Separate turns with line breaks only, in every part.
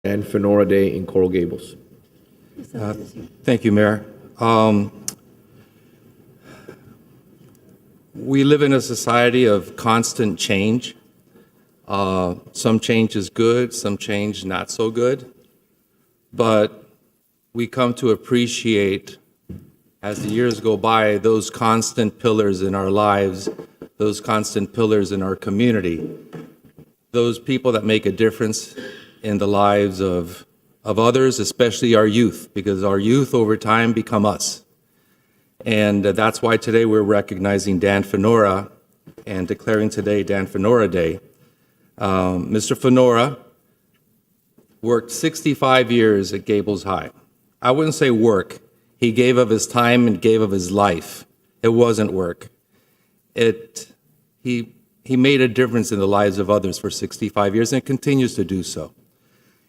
and Finora Day in Coral Gables.
Thank you, Mayor. We live in a society of constant change. Some change is good, some change not so good. But we come to appreciate, as the years go by, those constant pillars in our lives, those constant pillars in our community, those people that make a difference in the lives of others, especially our youth, because our youth over time become us. And that's why today we're recognizing Dan Finora and declaring today Dan Finora Day. Mr. Finora worked 65 years at Gables High. I wouldn't say work. He gave of his time and gave of his life. It wasn't work. He made a difference in the lives of others for 65 years and continues to do so.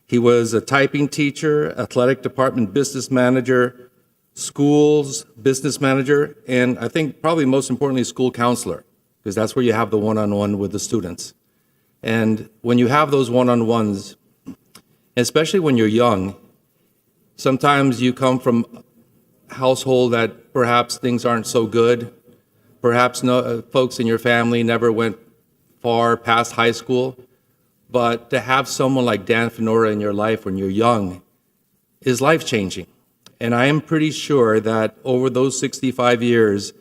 He was a typing teacher, athletic department business manager, schools business manager, and I think probably most importantly, school counselor, because that's where you have the one-on-one with the students. And when you have those one-on-ones, especially when you're young, sometimes you come from a household that perhaps things aren't so good. Perhaps folks in your family never went far past high school. But to have someone like Dan Finora in your life when you're young is life-changing. And I am pretty sure that over those 65 years,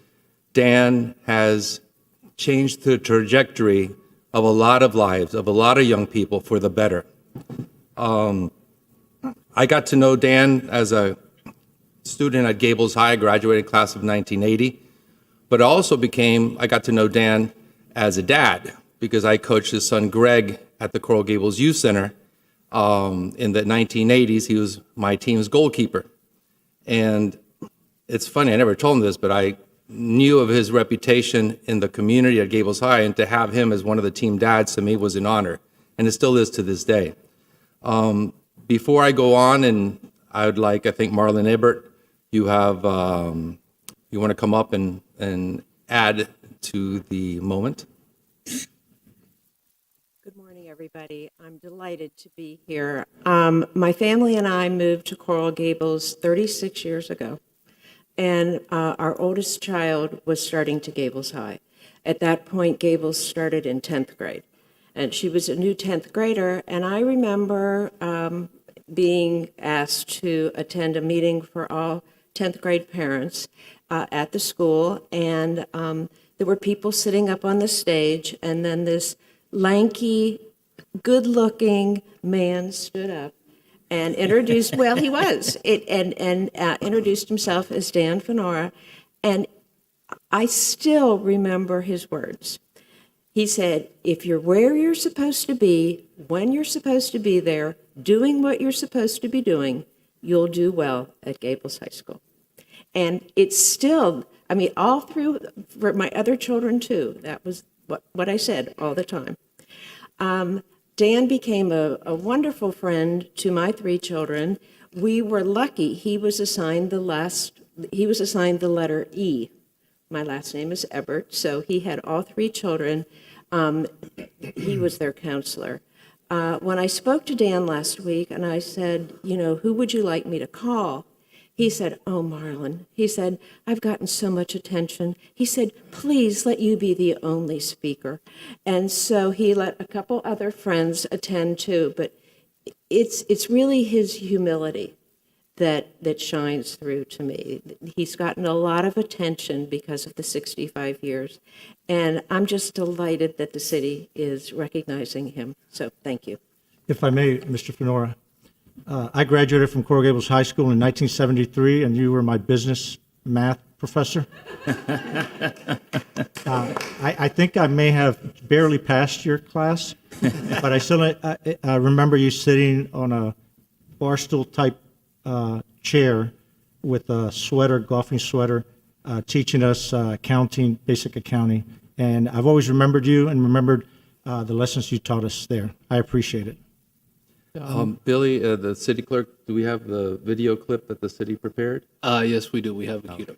Dan has changed the trajectory of a lot of lives, of a lot of young people for the better. I got to know Dan as a student at Gables High, graduated class of 1980, but I got to know Dan as a dad because I coached his son Greg at the Coral Gables Youth Center. In the 1980s, he was my team's goalkeeper. And it's funny, I never told him this, but I knew of his reputation in the community at Gables High, and to have him as one of the team dads to me was an honor, and it still is to this day. Before I go on, and I would like, I think Marlon Ebert, you want to come up and add to the moment?
Good morning, everybody. I'm delighted to be here. My family and I moved to Coral Gables 36 years ago, and our oldest child was starting to Gables High. At that point, Gables started in 10th grade, and she was a new 10th grader, and I remember being asked to attend a meeting for all 10th grade parents at the school, and there were people sitting up on the stage, and then this lanky, good-looking man stood up and introduced, well, he was, introduced himself as Dan Finora, and I still remember his words. He said, if you're where you're supposed to be, when you're supposed to be there, doing what you're supposed to be doing, you'll do well at Gables High School. And it's still, I mean, all through, for my other children too, that was what I said all the time. Dan became a wonderful friend to my three children. We were lucky. He was assigned the letter E. My last name is Ebert, so he had all three children. He was their counselor. When I spoke to Dan last week and I said, who would you like me to call? He said, oh, Marlon. He said, I've gotten so much attention. He said, please let you be the only speaker. And so he let a couple other friends attend too, but it's really his humility that shines through to me. He's gotten a lot of attention because of the 65 years, and I'm just delighted that the city is recognizing him. So thank you.
If I may, Mr. Finora, I graduated from Coral Gables High School in 1973, and you were my business math professor. I think I may have barely passed your class, but I still remember you sitting on a bar stool type chair with a sweater, golfing sweater, teaching us accounting, basic accounting. And I've always remembered you and remembered the lessons you taught us there. I appreciate it.
Billy, the city clerk, do we have the video clip that the city prepared?
Yes, we do. We have it queued up.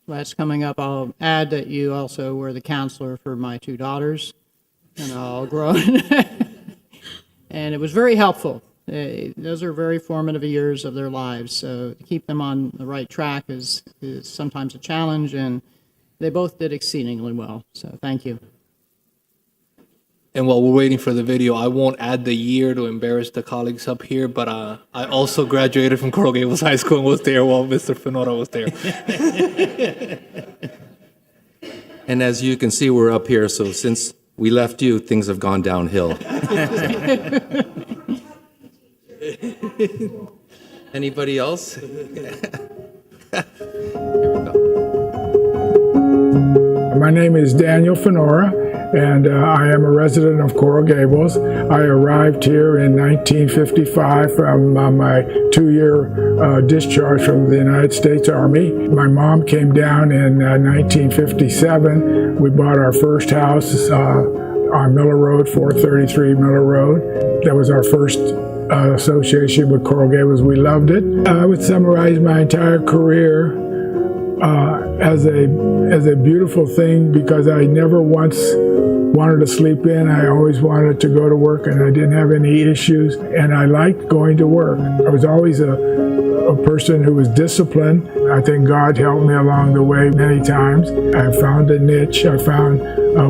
That's coming up. I'll add that you also were the counselor for my two daughters, and all grown. And it was very helpful Those are very formative years of their lives. So to keep them on the right track is sometimes a challenge, and they both did exceedingly well. So thank you.
And while we're waiting for the video, I won't add the year to embarrass the colleagues up here, but I also graduated from Coral Gables High School and was there while Mr. Finora was there.
And as you can see, we're up here, so since we left you, things have gone downhill. Anybody else?
My name is Daniel Finora, and I am a resident of Coral Gables. I arrived here in 1955 from my 2-year discharge from the United States Army. My mom came down in 1957. We bought our first house on Miller Road, 433 Miller Road. That was our first association with Coral Gables. We loved it. I would summarize my entire career as a beautiful thing, because I never once wanted to sleep in. I always wanted to go to work, and I didn't have any issues, and I liked going to work. I was always a person who was disciplined. I think God helped me along the way many times. I found a niche. I found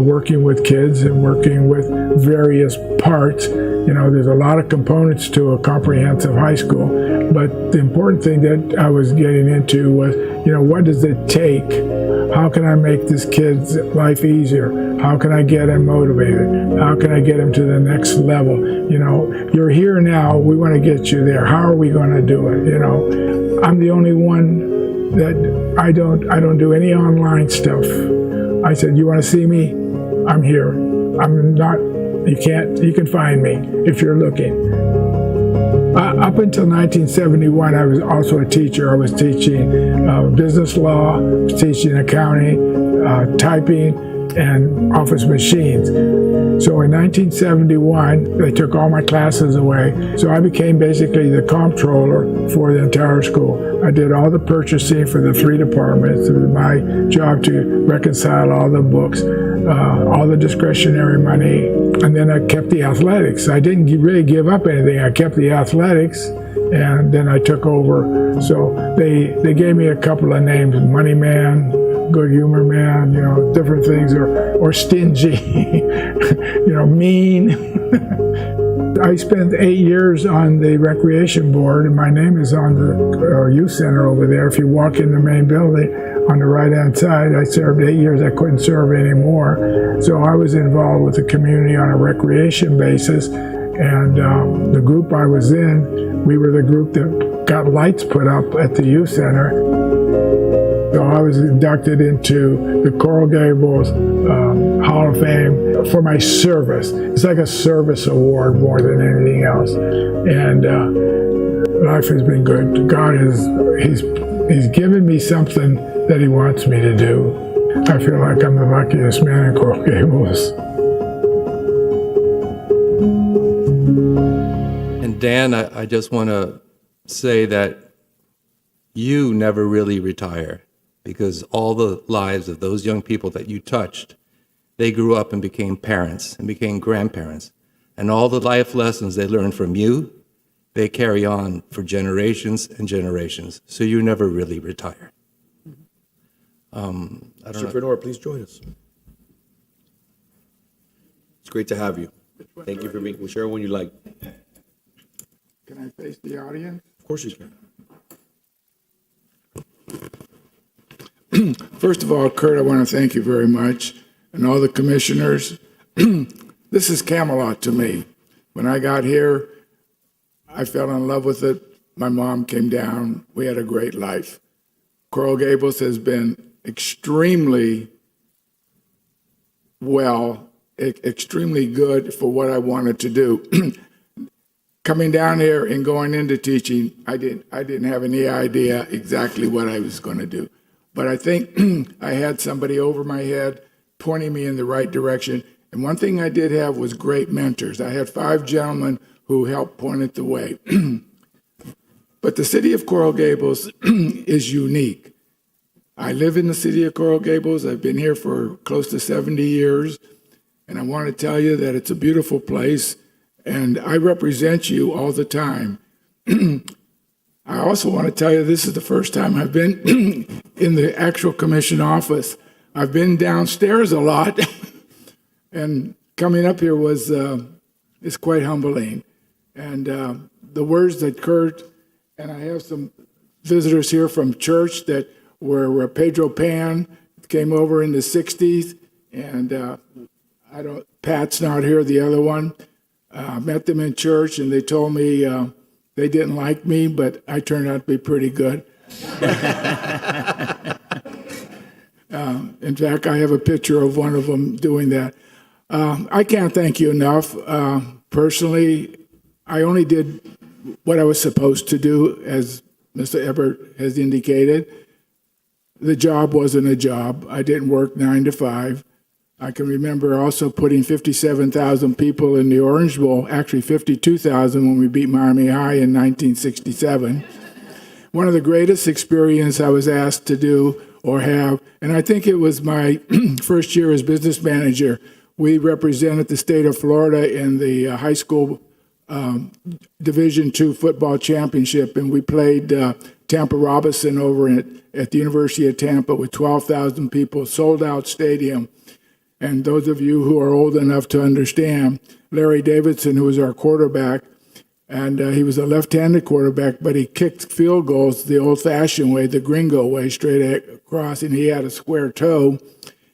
working with kids and working with various parts. You know, there's a lot of components to a comprehensive high school, but the important thing that I was getting into was, you know, what does it take? How can I make this kid's life easier? How can I get him motivated? How can I get him to the next level? You know, you're here now, we want to get you there. How are we going to do it? You know, I'm the only one that I don't do any online stuff. I said, you want to see me? I'm here. I'm not, you can find me if you're looking. Up until 1971, I was also a teacher. I was teaching business law, teaching accounting, typing, and office machines. So in 1971, they took all my classes away. So I became basically the comptroller for the entire school. I did all the purchasing for the 3 departments. It was my job to reconcile all the books, all the discretionary money, and then I kept the athletics. I didn't really give up anything. I kept the athletics, and then I took over. So they gave me a couple of names: Money Man, Good Humor Man, you know, different things, or stingy, you know, mean. I spent 8 years on the recreation board, and my name is on the youth center over there. If you walk in the main building on the right-hand side, I served 8 years. I couldn't serve anymore. So I was involved with the community on a recreation basis, and the group I was in, we were the group that got lights put up at the youth center. So I was inducted into the Coral Gables Hall of Fame for my service. It's like a service award more than anything else. And life has been good. God he's given me something that he wants me to do. I feel like I'm the luckiest man in Coral Gables.
And Dan, I just want to say that you never really retire, because all the lives of those young people that you touched, they grew up and became parents and became grandparents. And all the life lessons they learned from you, they carry on for generations and generations. So you never really retire.
Mr. Finora, please join us. It's great to have you. Thank you for being, we'll share when you like.
Can I face the audience?
Of course you can.
First of all, Kurt, I want to thank you very much, and all the commissioners. This is Camelot to me. When I got here, I fell in love with it. My mom came down. We had a great life. Coral Gables has been extremely extremely good for what I wanted to do. Coming down here and going into teaching, I didn't have any idea exactly what I was going to do. But I think I had somebody over my head pointing me in the right direction. And one thing I did have was great mentors. I had 5 gentlemen who helped point it the way. But the city of Coral Gables is unique. I live in the city of Coral Gables. I've been here for close to 70 years. And I want to tell you that it's a beautiful place. and I represent you all the time. I also want to tell you this is the first time I've been in the actual commission office. I've been downstairs a lot, and coming up here was is quite humbling. And the words that Kurt, and I have some visitors here from church that were Pedro Pan came over in the 60s, and Pat's not here, the other one. Met them in church, and they told me they didn't like me, but I turned out to be pretty good. In fact, I have a picture of one of them doing that. I can't thank you enough. Personally, I only did what I was supposed to do, as Mr. Ebert has indicated. The job wasn't a job. I didn't work 9 to 5. I can remember also putting 57,000 people in the Orange Bowl, actually 52,000 when we beat Miami High in 1967. One of the greatest experience I was asked to do or have, and I think it was my first year as business manager. We represented the state of Florida in the high school Division II football championship, and we played Tampa Robinson over at the University of Tampa with 12,000 people, sold-out stadium. And those of you who are old enough to understand, Larry Davidson, who was our quarterback, and he was a left-handed quarterback, but he kicked field goals the old-fashioned way, the gringo way, straight across, and he had a square toe.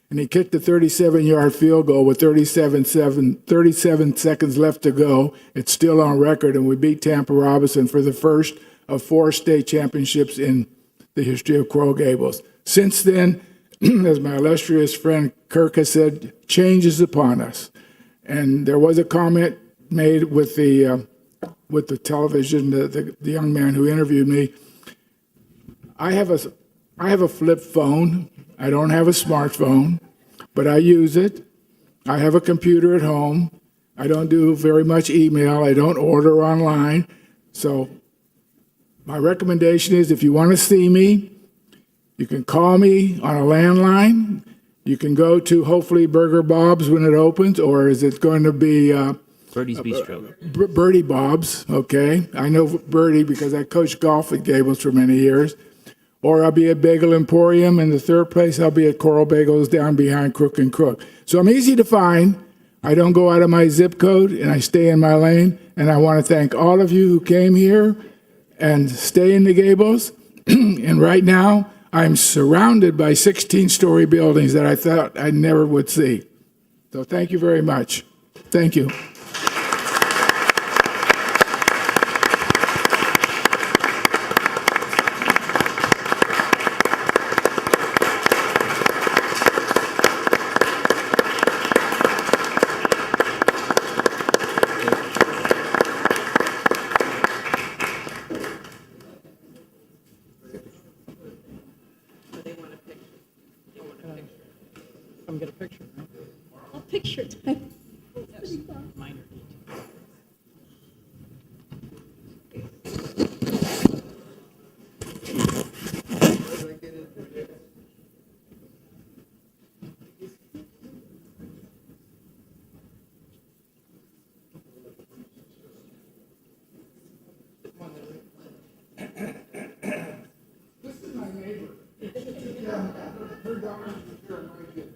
And he kicked a 37-yard field goal with 37 seconds left to go. It's still on record, and we beat Tampa Robinson for the first of 4 state championships in the history of Coral Gables. Since then, as my illustrious friend Kirk has said, change is upon us. And there was a comment made with the television, the young man who interviewed me. I have a flip phone. I don't have a smartphone, but I use it. I have a computer at home. I don't do very much email. I don't order online. So my recommendation is if you want to see me, you can call me on a landline. You can go to hopefully Burger Bob's when it opens, or is it going to be
Birdie's Bistro.
Birdie Bob's? Okay. I know Birdie because I coached golf at Gables for many years. Or I'll be at Bagel Emporium, and the third place I'll be at Coral Bagels down behind Crook and Crook. So I'm easy to find. I don't go out of my zip code, and I stay in my lane. And I want to thank all of you who came here and stay in the Gables. And right now, I'm surrounded by 16-story buildings that I thought I never would see. So thank you very much. Thank you.
Come get a picture. Right?
A picture time.
Yes. Minor detail.
This is my neighbor. Her daughter is here, my kids.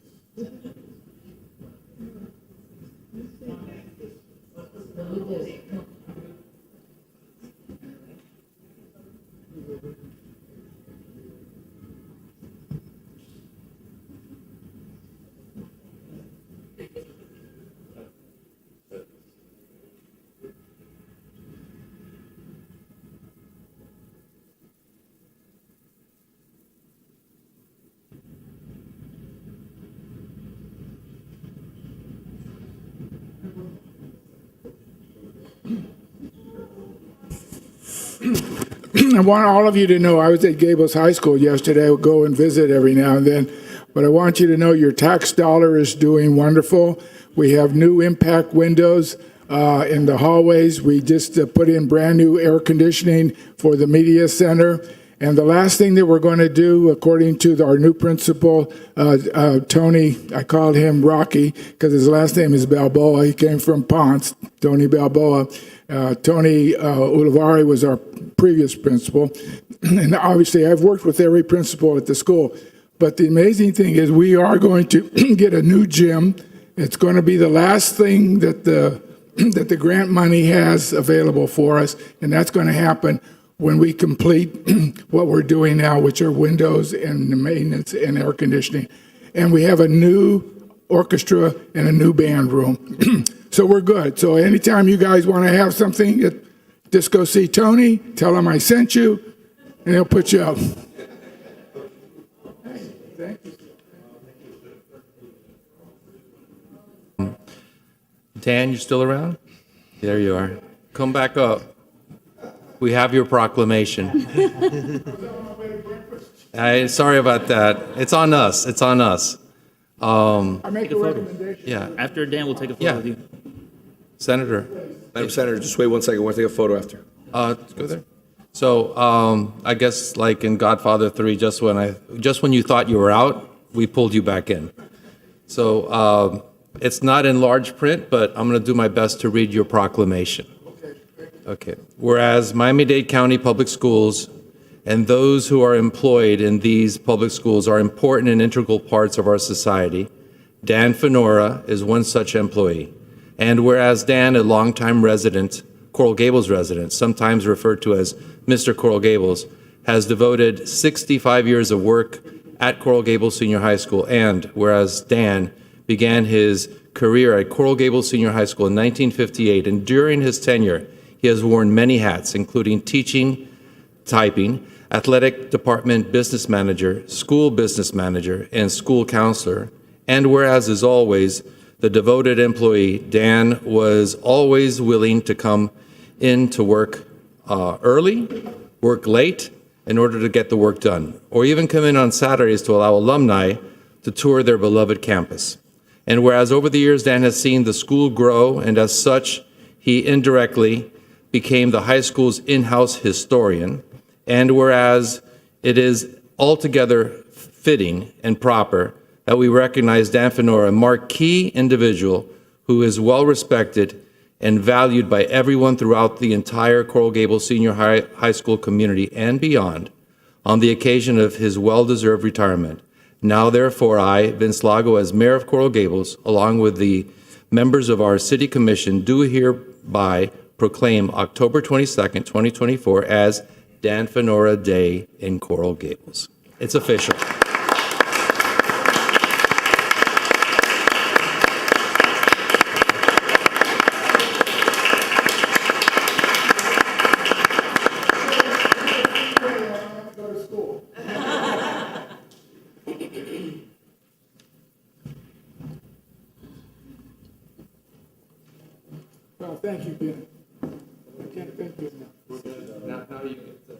I want all of you to know I was at Gables High School yesterday. I would go and visit every now and then. But I want you to know your tax dollar is doing wonderful. We have new impact windows in the hallways. We just put in brand new air conditioning for the media center. And the last thing that we're going to do, according to our new principal, Tony, I called him Rocky because his last name is Balboa. He came from Ponce, Tony Balboa. Tony Ulivari was our previous principal. And obviously, I've worked with every principal at the school. But the amazing thing is we are going to get a new gym. It's going to be the last thing that the grant money has available for us, and that's going to happen when we complete what we're doing now, which are windows and maintenance and air conditioning. And we have a new orchestra and a new band room. So we're good. So anytime you guys want to have something, just go see Tony, tell him I sent you, and he'll put you up.
Dan, you still around? There you are. Come back up. We have your proclamation. Sorry about that. It's on us. It's on us.
I make a recommendation.
Yeah,
After Dan, we'll take a photo
Yeah.
with you.
Senator.
Madam Senator, just wait 1 second. I want to take a photo after.
Let's go there. So I guess like in Godfather 3, just when you thought you were out, we pulled you back in. So it's not in large print, but I'm going to do my best to read your proclamation. Okay. Whereas Miami-Dade County Public Schools and those who are employed in these public schools are important and integral parts of our society, Dan Finora is one such employee. And whereas Dan, a longtime resident, Coral Gables resident, sometimes referred to as Mr. Coral Gables, has devoted 65 years of work at Coral Gables Senior High School. And whereas Dan began his career at Coral Gables Senior High School in 1958, and during his tenure, he has worn many hats, including teaching, typing, athletic department business manager, school business manager, and school counselor. And whereas, as always, the devoted employee, Dan was always willing to come in to work early, work late, in order to get the work done, or even come in on Saturdays to allow alumni to tour their beloved campus. And whereas over the years, Dan has seen the school grow, and as such, he indirectly became the high school's in-house historian. And whereas it is altogether fitting and proper that we recognize Dan Finora, a marquee individual who is well-respected and valued by everyone throughout the entire Coral Gables Senior High School community and beyond, on the occasion of his well-deserved retirement. Now, therefore, I, Vince Lago, as mayor of Coral Gables, along with the members of our city commission, do hereby proclaim October 22nd, 2024 as Dan Finora Day in Coral Gables. It's official.
Well, thank you, Ben. I can't thank you enough.
Now you get the